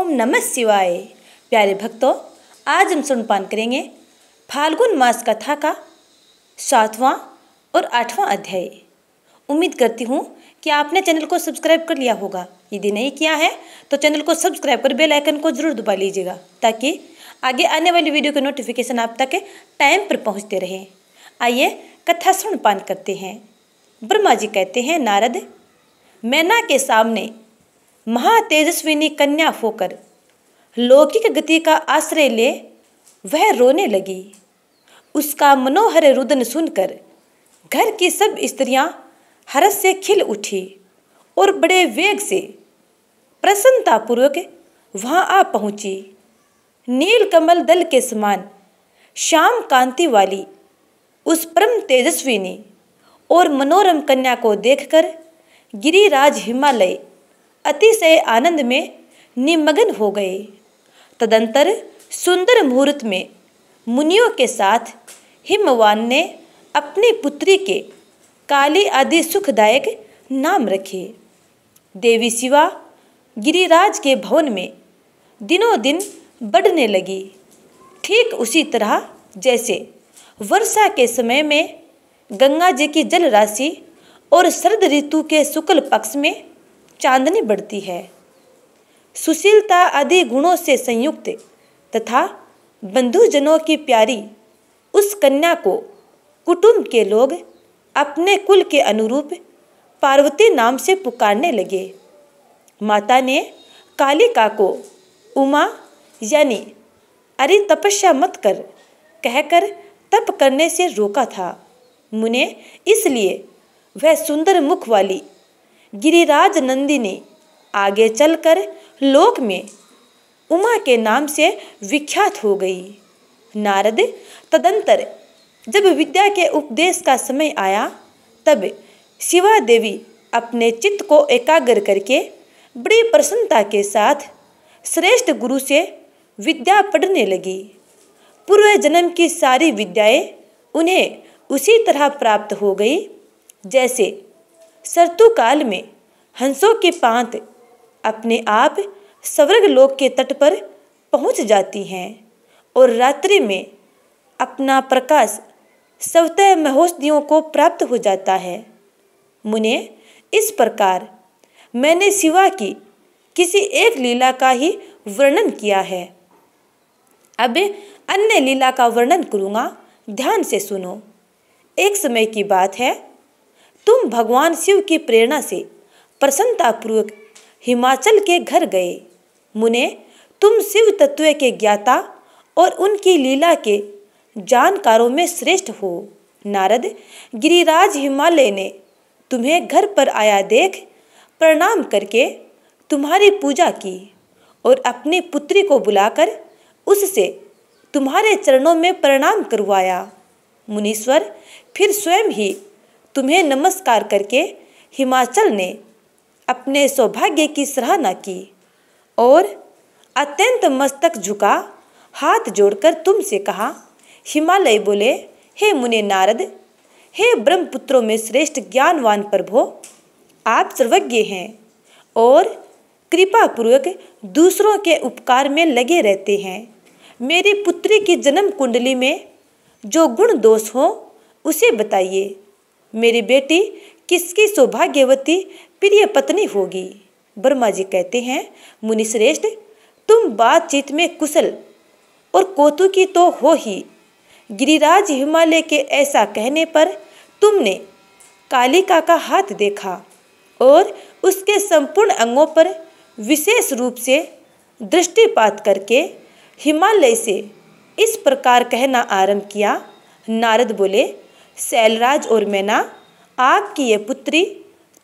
ओम नमः शिवाय। प्यारे भक्तों, आज हम सुनपान करेंगे फाल्गुन मास कथा का 7वां और 8वां अध्याय। उम्मीद करती हूँ कि आपने चैनल को सब्सक्राइब कर लिया होगा। यदि नहीं किया है तो चैनल को सब्सक्राइब कर बेल आइकन को जरूर दबा लीजिएगा ताकि आगे आने वाली वीडियो के नोटिफिकेशन आप तक टाइम पर पहुँचते रहें। आइए कथा सुनपान करते हैं। ब्रह्मा जी कहते हैं, नारद, मैना के सामने महातेजस्विनी कन्या होकर लौकिक गति का आश्रय ले वह रोने लगी। उसका मनोहर रुदन सुनकर घर की सब स्त्रियां हर्ष से खिल उठी और बड़े वेग से प्रसन्नतापूर्वक वहां आ पहुंची। नील कमल दल के समान श्याम कांति वाली उस परम तेजस्विनी और मनोरम कन्या को देखकर गिरिराज हिमालय अतिशय आनंद में निमग्न हो गए। तदंतर सुंदर मुहूर्त में मुनियों के साथ हिमवान ने अपनी पुत्री के काली आदि सुखदायक नाम रखे। देवी शिवा गिरिराज के भवन में दिनों दिन बढ़ने लगी, ठीक उसी तरह जैसे वर्षा के समय में गंगा जी की जल राशि और शरद ऋतु के शुक्ल पक्ष में चांदनी बढ़ती है। सुशीलता आदि गुणों से संयुक्त तथा बंधुजनों की प्यारी उस कन्या को कुटुंब के लोग अपने कुल के अनुरूप पार्वती नाम से पुकारने लगे। माता ने कालिका को उमा यानी अरे तपस्या मत कर कहकर तप करने से रोका था। मुने इसलिए वह सुंदर मुख वाली गिरिराज नंदिनी आगे चलकर लोक में उमा के नाम से विख्यात हो गई। नारद, तदंतर जब विद्या के उपदेश का समय आया तब शिवा देवी अपने चित्त को एकाग्र करके बड़ी प्रसन्नता के साथ श्रेष्ठ गुरु से विद्या पढ़ने लगी। पूर्व जन्म की सारी विद्याएं उन्हें उसी तरह प्राप्त हो गई जैसे सर्तु काल में हंसों की पांत अपने आप स्वर्ग लोक के तट पर पहुंच जाती हैं और रात्रि में अपना प्रकाश स्वतः महोषधियों को प्राप्त हो जाता है। मुने, इस प्रकार मैंने शिवा की किसी एक लीला का ही वर्णन किया है। अब अन्य लीला का वर्णन करूँगा, ध्यान से सुनो। एक समय की बात है, तुम भगवान शिव की प्रेरणा से प्रसन्नतापूर्वक हिमाचल के घर गए। मुने, तुम शिव तत्व के ज्ञाता और उनकी लीला के जानकारों में श्रेष्ठ हो। नारद, गिरिराज हिमालय ने तुम्हें घर पर आया देख प्रणाम करके तुम्हारी पूजा की और अपनी पुत्री को बुलाकर उससे तुम्हारे चरणों में प्रणाम करवाया। मुनीश्वर फिर स्वयं ही तुम्हें नमस्कार करके हिमाचल ने अपने सौभाग्य की सराहना की और अत्यंत मस्तक झुका हाथ जोड़कर तुमसे कहा। हिमालय बोले, हे मुने नारद, हे ब्रह्मपुत्रों में श्रेष्ठ ज्ञानवान प्रभो, आप सर्वज्ञ हैं और कृपापूर्वक दूसरों के उपकार में लगे रहते हैं। मेरी पुत्री की जन्म कुंडली में जो गुण दोष हो उसे बताइए। मेरी बेटी किसकी सौभाग्यवती प्रिय पत्नी होगी। ब्रह्मा जी कहते हैं, मुनिश्रेष्ठ, तुम बातचीत में कुशल और कौतुकी तो हो ही। गिरिराज हिमालय के ऐसा कहने पर तुमने कालिका का हाथ देखा और उसके संपूर्ण अंगों पर विशेष रूप से दृष्टिपात करके हिमालय से इस प्रकार कहना आरंभ किया। नारद बोले, शैलराज और मैना, आपकी ये पुत्री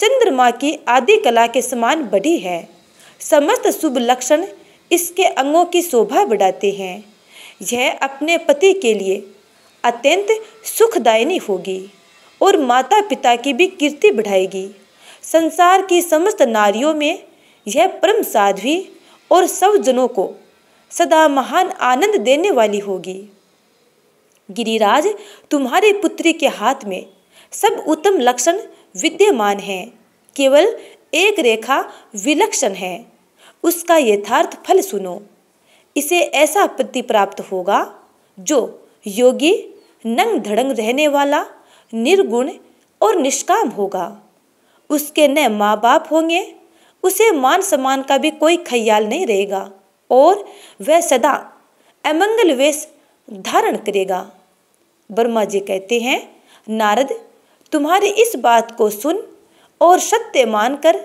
चंद्रमा की आदि कला के समान बड़ी है। समस्त शुभ लक्षण इसके अंगों की शोभा बढ़ाते हैं। यह अपने पति के लिए अत्यंत सुखदायिनी होगी और माता पिता की भी कीर्ति बढ़ाएगी। संसार की समस्त नारियों में यह परम साध्वी और सब जनों को सदा महान आनंद देने वाली होगी। गिरिराज, तुम्हारी पुत्री के हाथ में सब उत्तम लक्षण विद्यमान हैं, केवल एक रेखा विलक्षण है। उसका यथार्थ फल सुनो। इसे ऐसा पति प्राप्त होगा जो योगी, नंग धड़ंग रहने वाला, निर्गुण और निष्काम होगा। उसके न माँ बाप होंगे, उसे मान सम्मान का भी कोई ख्याल नहीं रहेगा और वह सदा अमंगल वेश धारण करेगा। ब्रह्मा जी कहते हैं, नारद, तुम्हारी इस बात को सुन और सत्य मानकर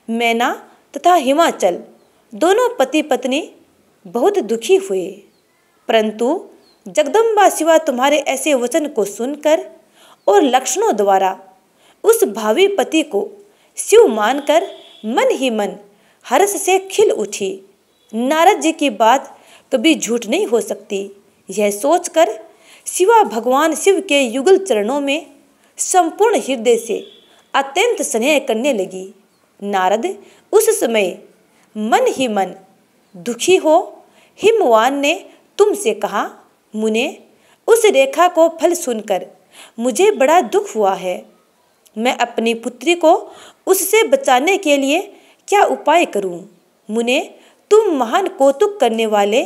मैना तथा हिमाचल दोनों पति पत्नी बहुत दुखी हुए। परंतु जगदम्बा शिवा तुम्हारे ऐसे वचन को सुनकर और लक्षणों द्वारा उस भावी पति को शिव मानकर मन ही मन हर्ष से खिल उठी। नारद जी की बात कभी झूठ नहीं हो सकती, यह सोचकर शिवा भगवान शिव के युगल चरणों में संपूर्ण हृदय से अत्यंत स्नेह करने लगी। नारद उस समय मन ही मन दुखी हो हिमवान ने तुमसे कहा, मुने, उस रेखा को फल सुनकर मुझे बड़ा दुख हुआ है। मैं अपनी पुत्री को उससे बचाने के लिए क्या उपाय करूं? मुने, तुम महान कौतुक करने वाले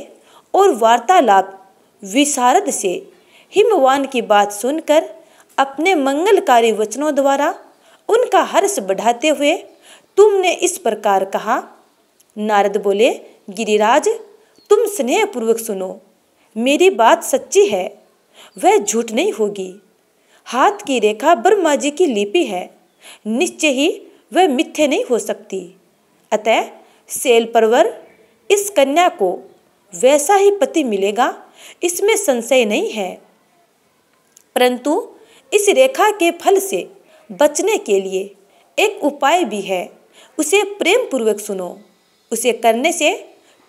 और वार्तालाप विशारद से हिमवान की बात सुनकर अपने मंगलकारी वचनों द्वारा उनका हर्ष बढ़ाते हुए तुमने इस प्रकार कहा। नारद बोले, गिरिराज, तुम स्नेहपूर्वक सुनो, मेरी बात सच्ची है, वह झूठ नहीं होगी। हाथ की रेखा ब्रह्मा जी की लिपि है, निश्चय ही वह मिथ्या नहीं हो सकती। अतः शैल परवर इस कन्या को वैसा ही पति मिलेगा, इसमें संशय नहीं है। परंतु इस रेखा के फल से बचने के लिए एक उपाय भी है, उसे प्रेम पूर्वक सुनो। उसे करने से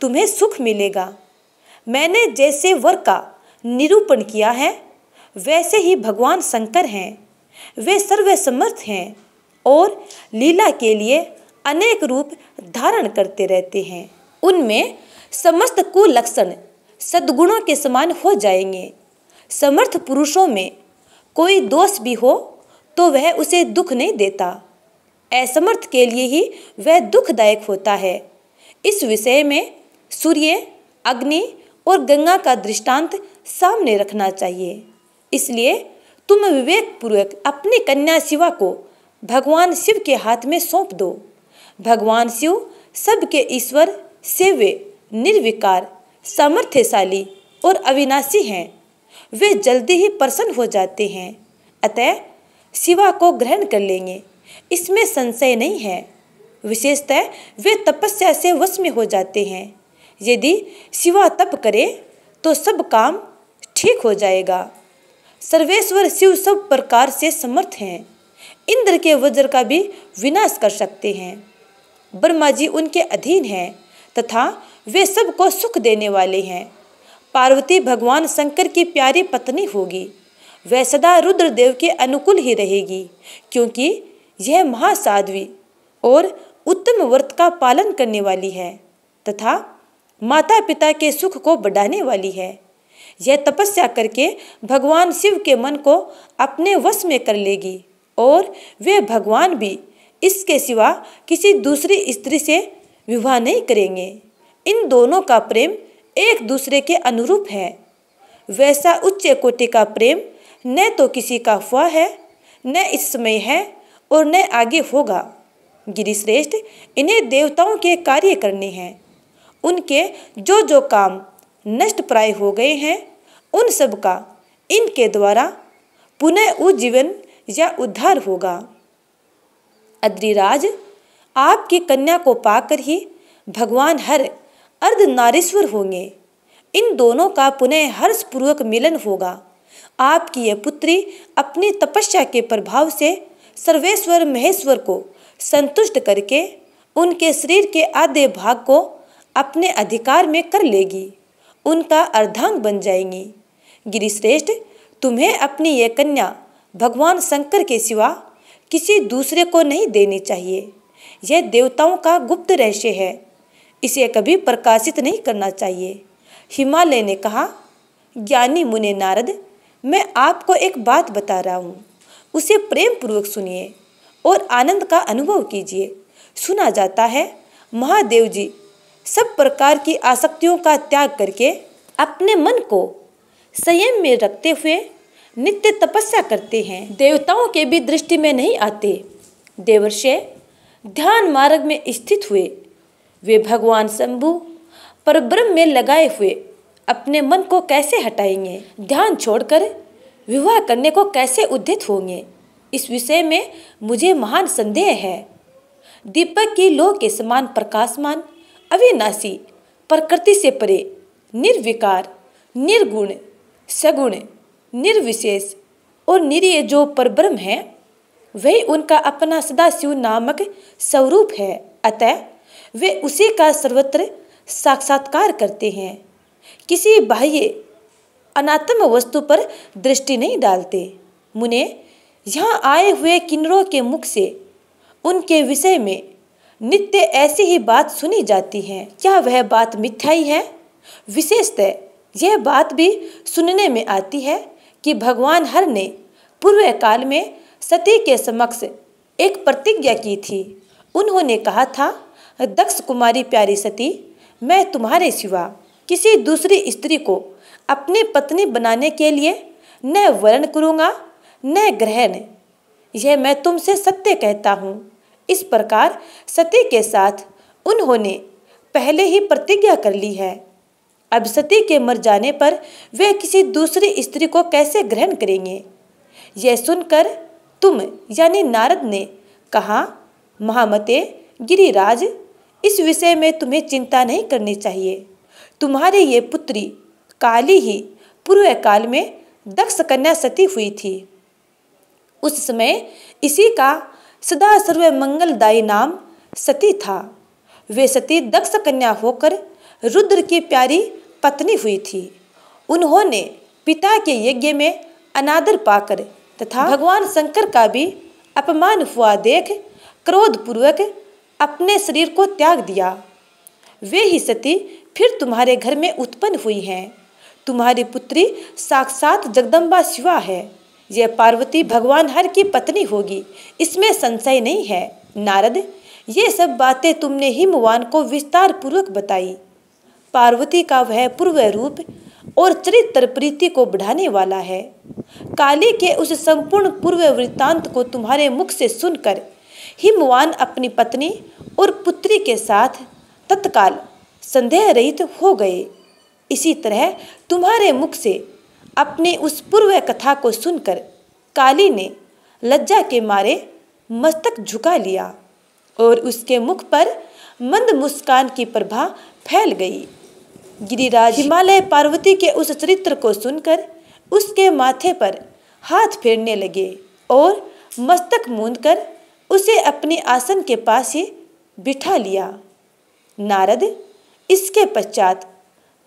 तुम्हें सुख मिलेगा। मैंने जैसे वर का निरूपण किया है वैसे ही भगवान शंकर हैं। वे सर्वसमर्थ हैं और लीला के लिए अनेक रूप धारण करते रहते हैं। उनमें समस्त कुलक्षण सद्गुणों के समान हो जाएंगे। समर्थ पुरुषों में कोई दोष भी हो तो वह उसे दुख नहीं देता, असमर्थ के लिए ही वह दुखदायक होता है। इस विषय में सूर्य, अग्नि और गंगा का दृष्टांत सामने रखना चाहिए। इसलिए तुम विवेक पूर्वक अपनी कन्या शिवा को भगवान शिव के हाथ में सौंप दो। भगवान शिव सबके ईश्वर, सेव्य, निर्विकार, सामर्थ्यशाली और अविनाशी हैं। वे जल्दी ही प्रसन्न हो जाते हैं, अतः शिवा को ग्रहण कर लेंगे, इसमें संशय नहीं है। विशेषतः वे तपस्या से वश में हो जाते हैं। यदि शिवा तप करे तो सब काम ठीक हो जाएगा। सर्वेश्वर शिव सब प्रकार से समर्थ हैं, इंद्र के वज्र का भी विनाश कर सकते हैं। ब्रह्मा जी उनके अधीन हैं तथा वे सबको सुख देने वाले हैं। पार्वती भगवान शंकर की प्यारी पत्नी होगी। वह सदा रुद्रदेव के अनुकूल ही रहेगी, क्योंकि यह महासाध्वी और उत्तम व्रत का पालन करने वाली है तथा माता पिता के सुख को बढ़ाने वाली है। यह तपस्या करके भगवान शिव के मन को अपने वश में कर लेगी और वे भगवान भी इसके सिवा किसी दूसरी स्त्री से विवाह नहीं करेंगे। इन दोनों का प्रेम एक दूसरे के अनुरूप है। वैसा उच्च कोटि का प्रेम न तो किसी का अफवाह है, न इस समय है और न आगे होगा। गिरिश्रेष्ठ, इन्हें देवताओं के कार्य करने हैं। उनके जो जो काम नष्ट प्राय हो गए हैं उन सब का इनके द्वारा पुनः उज्जीवन या उद्धार होगा। अद्रिराज, आपकी कन्या को पाकर ही भगवान हर अर्धनारीश्वर होंगे। इन दोनों का पुनः हर्षपूर्वक मिलन होगा। आपकी यह पुत्री अपनी तपस्या के प्रभाव से सर्वेश्वर महेश्वर को संतुष्ट करके उनके शरीर के आधे भाग को अपने अधिकार में कर लेगी, उनका अर्धांग बन जाएंगी। गिरिश्रेष्ठ, तुम्हें अपनी यह कन्या भगवान शंकर के सिवा किसी दूसरे को नहीं देनी चाहिए। यह देवताओं का गुप्त रहस्य है, इसे कभी प्रकाशित नहीं करना चाहिए। हिमालय ने कहा, ज्ञानी मुने नारद, मैं आपको एक बात बता रहा हूँ, उसे प्रेम पूर्वक सुनिए और आनंद का अनुभव कीजिए। सुना जाता है महादेव जी सब प्रकार की आसक्तियों का त्याग करके अपने मन को संयम में रखते हुए नित्य तपस्या करते हैं। देवताओं के भी दृष्टि में नहीं आते। देवर्षि ध्यान मार्ग में स्थित हुए वे भगवान शंभु परब्रह्म में लगाए हुए अपने मन को कैसे हटाएंगे? ध्यान छोड़कर विवाह करने को कैसे उद्यत होंगे? इस विषय में मुझे महान संदेह है। दीपक की लौ के समान प्रकाशमान, अविनाशी, प्रकृति से परे, निर्विकार, निर्गुण, सगुण, निर्विशेष और निरीह जो परब्रह्म है, वही उनका अपना सदाशिव नामक स्वरूप है। अतः वे उसी का सर्वत्र साक्षात्कार करते हैं। किसी बाह्य अनात्म वस्तु पर दृष्टि नहीं डालते। मुने, यहाँ आए हुए किन्नरों के मुख से उनके विषय में नित्य ऐसी ही बात सुनी जाती है। क्या वह बात मिथ्या ही है? विशेषतः यह बात भी सुनने में आती है कि भगवान हर ने पूर्व काल में सती के समक्ष एक प्रतिज्ञा की थी। उन्होंने कहा था, दक्ष कुमारी प्यारी सती, मैं तुम्हारे सिवा किसी दूसरी स्त्री को अपनी पत्नी बनाने के लिए न वर्ण करूँगा न ग्रहण। यह मैं तुमसे सत्य कहता हूँ। इस प्रकार सती के साथ उन्होंने पहले ही प्रतिज्ञा कर ली है। अब सती के मर जाने पर वे किसी दूसरी स्त्री को कैसे ग्रहण करेंगे? यह सुनकर तुम यानी नारद ने कहा, महामते गिरिराज, इस विषय में तुम्हें चिंता नहीं करनी चाहिए। तुम्हारी ये पुत्री काली ही पूर्व काल में दक्ष कन्या सती हुई थी। उस समय इसी का सदा सर्व मंगलदायी नाम सती था। वे सती दक्ष कन्या होकर रुद्र की प्यारी पत्नी हुई थी। उन्होंने पिता के यज्ञ में अनादर पाकर तथा भगवान शंकर का भी अपमान हुआ देख क्रोधपूर्वक अपने शरीर को त्याग दिया। वे ही सती फिर तुम्हारे घर में उत्पन्न हुई हैं। तुम्हारी पुत्री साक्षात जगदम्बा शिवा है। यह पार्वती भगवान हर की पत्नी होगी, इसमें संशय नहीं है। नारद, ये सब बातें तुमने हिमवान को विस्तार पूर्वक बताई। पार्वती का वह पूर्व रूप और चरित्र प्रीति को बढ़ाने वाला है। काली के उस संपूर्ण पूर्व वृत्तांत को तुम्हारे मुख से सुनकर हिमवान अपनी पत्नी और पुत्री के साथ तत्काल संदेह रहित हो गए। इसी तरह तुम्हारे मुख से अपनी उस पूर्व कथा को सुनकर काली ने लज्जा के मारे मस्तक झुका लिया और उसके मुख पर मंद मुस्कान की प्रभा फैल गई। गिरिराज हिमालय पार्वती के उस चरित्र को सुनकर उसके माथे पर हाथ फेरने लगे और मस्तक मूंदकर उसे अपने आसन के पास ही बिठा लिया। नारद, इसके पश्चात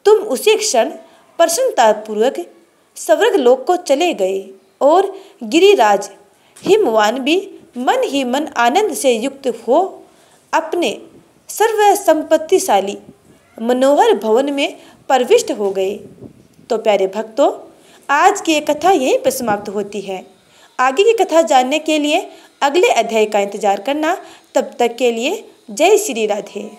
तुम उसी क्षण प्रसन्नतापूर्वक स्वर्ग लोक को चले गए और गिरिराज हिमवान भी मन ही मन आनंद से युक्त हो अपने सर्व संपत्तिशाली मनोहर भवन में प्रविष्ट हो गए। तो प्यारे भक्तों, आज की ये कथा यहीं पर समाप्त होती है। आगे की कथा जानने के लिए अगले अध्याय का इंतजार करना। तब तक के लिए जय श्री राधे।